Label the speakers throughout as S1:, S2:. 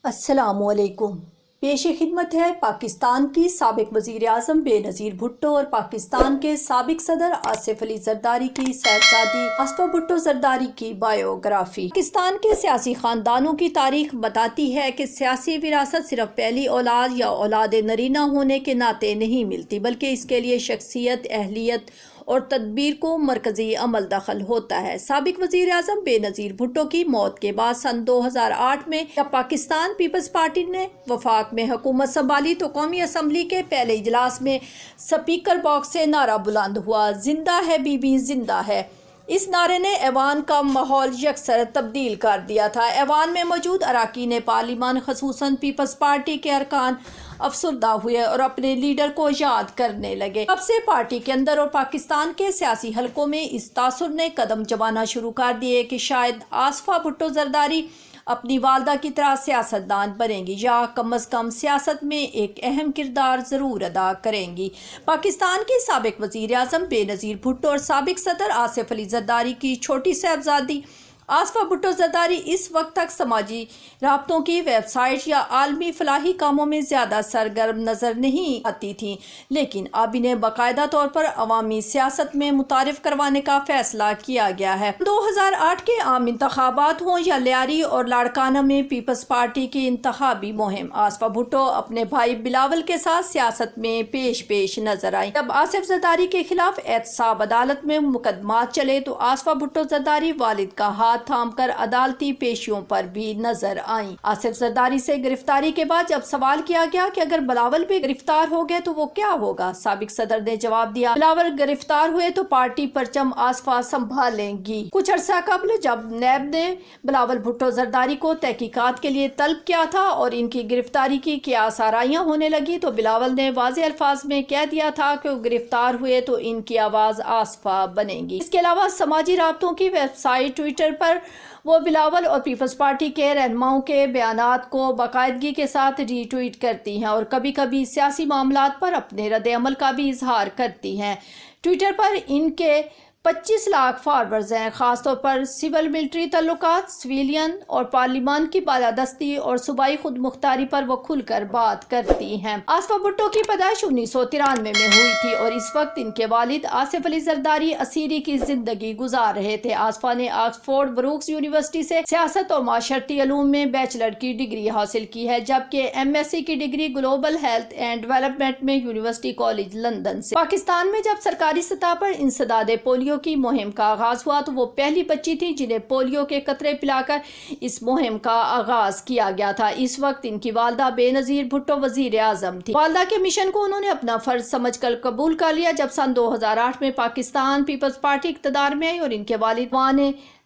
S1: السلام علیکم۔ پیش خدمت ہے پاکستان کی سابق وزیر اعظم بے نظیر بھٹو اور پاکستان کے سابق صدر آصف علی زرداری کی صاحبزادی آصفہ بھٹو زرداری کی بائیوگرافی۔ پاکستان کے سیاسی خاندانوں کی تاریخ بتاتی ہے کہ سیاسی وراثت صرف پہلی اولاد یا اولاد نرینہ ہونے کے ناطے نہیں ملتی، بلکہ اس کے لیے شخصیت، اہلیت اور تدبیر کو مرکزی عمل دخل ہوتا ہے۔ سابق وزیر اعظم بے نظیر بھٹو کی موت کے بعد سن 2008 میں جب پاکستان پیپلز پارٹی نے وفاق میں حکومت سنبھالی تو قومی اسمبلی کے پہلے اجلاس میں سپیکر باکس سے نعرہ بلند ہوا، زندہ ہے بی بی زندہ ہے۔ اس نعرے نے ایوان کا ماحول یکسر تبدیل کر دیا تھا۔ ایوان میں موجود اراکین پارلیمان خصوصاً پیپلز پارٹی کے ارکان افسردہ ہوئے اور اپنے لیڈر کو یاد کرنے لگے۔ اب سے پارٹی کے اندر اور پاکستان کے سیاسی حلقوں میں اس تاثر نے قدم جمانا شروع کر دیے کہ شاید آصفہ بھٹو زرداری اپنی والدہ کی طرح سیاستدان بنیں گی یا کم از کم سیاست میں ایک اہم کردار ضرور ادا کریں گی۔ پاکستان کی سابق وزیر اعظم بے نظیر بھٹو اور سابق صدر آصف علی زرداری کی چھوٹی صاحبزادی آصفہ بھٹو زرداری اس وقت تک سماجی رابطوں کی ویب سائٹ یا عالمی فلاحی کاموں میں زیادہ سرگرم نظر نہیں آتی تھیں، لیکن اب انہیں باقاعدہ طور پر عوامی سیاست میں متعارف کروانے کا فیصلہ کیا گیا ہے۔ 2008 کے عام انتخابات ہوں یا لیاری اور لاڑکانہ میں پیپلز پارٹی کی انتخابی مہم، آصفہ بھٹو اپنے بھائی بلاول کے ساتھ سیاست میں پیش نظر آئیں۔ جب آصف زرداری کے خلاف احتساب عدالت میں مقدمات چلے تو آصفہ بھٹو زرداری والد کا ہاتھ تھام کر عدالتی پیشیوں پر بھی نظر آئیں۔ آصف زرداری سے گرفتاری کے بعد جب سوال کیا گیا کہ اگر بلاول بھی گرفتار ہو گئے تو وہ کیا ہوگا، سابق صدر نے جواب دیا، بلاول گرفتار ہوئے تو پارٹی پرچم آصفہ سنبھالیں گی۔ کچھ عرصہ قبل جب نیب نے بلاول بھٹو زرداری کو تحقیقات کے لیے طلب کیا تھا اور ان کی گرفتاری کی قیاس آرائیاں ہونے لگی تو بلاول نے واضح الفاظ میں کہہ دیا تھا کہ وہ گرفتار ہوئے تو ان کی آواز آصفہ بنے گی۔ اس کے علاوہ سماجی رابطوں کی ویب سائٹ ٹویٹر پر وہ بلاول اور پیپلز پارٹی کے رہنماؤں کے بیانات کو باقاعدگی کے ساتھ ری ٹویٹ کرتی ہیں اور کبھی کبھی سیاسی معاملات پر اپنے رد عمل کا بھی اظہار کرتی ہیں۔ ٹویٹر پر ان کے 25 لاکھ فالوورز ہیں، خاص طور پر سول ملٹری تعلقات، سویلین اور پارلیمان کی بالادستی اور صوبائی خود مختاری پر وہ کھل کر بات کرتی ہیں۔ آصفہ بھٹو کی پیدائش 1993 میں ہوئی تھی اور اس وقت ان کے والد آصف علی زرداری اسیری کی زندگی گزار رہے تھے۔ آصفہ نے آکسفورڈ بروکس یونیورسٹی سے سیاست اور معاشرتی علوم میں بیچلر کی ڈگری حاصل کی ہے، جبکہ MS کی degree global health and development میں یونیورسٹی کالج لندن سے۔ پاکستان میں جب سرکاری سطح پر انسداد پولیو کی مہم کا آغاز ہوا تو وہ پہلی بچی تھی جنہیں پولیو کے قطرے پلا کر اس مہم کا آغاز کیا گیا تھا۔ اس وقت ان کی والدہ بے نظیر بھٹو وزیر اعظم تھی۔ والدہ کے مشن کو انہوں نے اپنا فرض سمجھ کر قبول کر لیا۔ جب سن 2008 میں پاکستان پیپلز پارٹی اقتدار میں آئی اور ان کے والد وہاں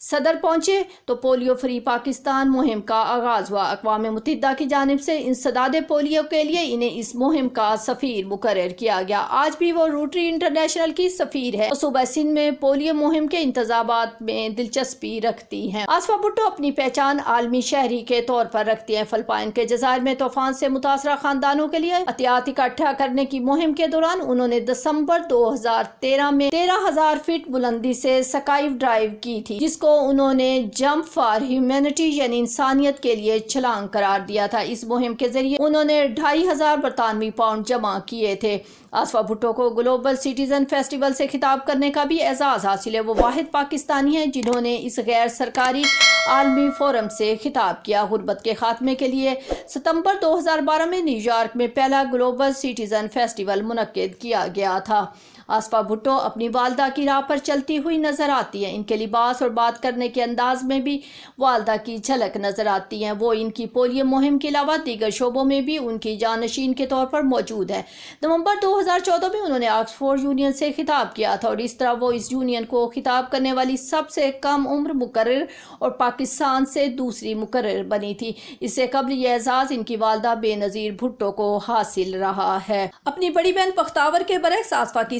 S1: صدر پہنچے تو پولیو فری پاکستان مہم کا آغاز ہوا۔ اقوام متحدہ کی جانب سے انسداد پولیو کے لیے انہیں اس مہم کا سفیر مقرر کیا گیا۔ آج بھی وہ روٹری انٹرنیشنل کی سفیر ہے۔ صوبہ سندھ میں پولیو مہم کے انتظامات میں دلچسپی رکھتی ہیں۔ آصفہ بھٹو اپنی پہچان عالمی شہری کے طور پر رکھتی ہیں۔ فلپائن کے جزائر میں طوفان سے متاثرہ خاندانوں کے لیے عطیات اکٹھا کرنے کی مہم کے دوران انہوں نے دسمبر 2013 میں 13,000 فٹ بلندی سے سکائی ڈرائیو کی تھی، جس کو انہوں نے جمپ فار ہیومینٹی یعنی انسانیت کے لیے چھلانگ قرار دیا تھا۔ اس مہم کے ذریعے انہوں نے 2,500 برطانوی پاؤنڈ جمع کیے تھے۔ آصفہ بھٹو کو گلوبل سٹیزن فیسٹیول سے خطاب کرنے کا بھی اعزاز حاصل ہے۔ وہ واحد پاکستانی ہیں جنہوں نے اس غیر سرکاری عالمی فورم سے خطاب کیا۔ غربت کے خاتمے کے لیے ستمبر 2012 میں نیو یارک میں پہلا گلوبل سٹیزن فیسٹیول منعقد کیا گیا تھا۔ آصفہ بھٹو اپنی والدہ کی راہ پر چلتی ہوئی نظر آتی ہیں۔ ان کے لباس اور بات کرنے کے انداز میں بھی والدہ کی جھلک نظر آتی ہیں۔ وہ ان کی پولیو مہم کے علاوہ دیگر شعبوں میں بھی ان کی جانشین کے طور پر موجود ہے۔ نومبر 2014 میں انہوں نے آکسفورڈ یونین سے خطاب کیا تھا اور اس طرح وہ اس یونین کو خطاب کرنے والی سب سے کم عمر مقرر اور پاکستان سے دوسری مقرر بنی تھی۔ اس سے قبل یہ اعزاز ان کی والدہ بے نظیر بھٹو کو حاصل رہا ہے۔ اپنی بڑی بہن بختاور کے برعکس آصفہ کی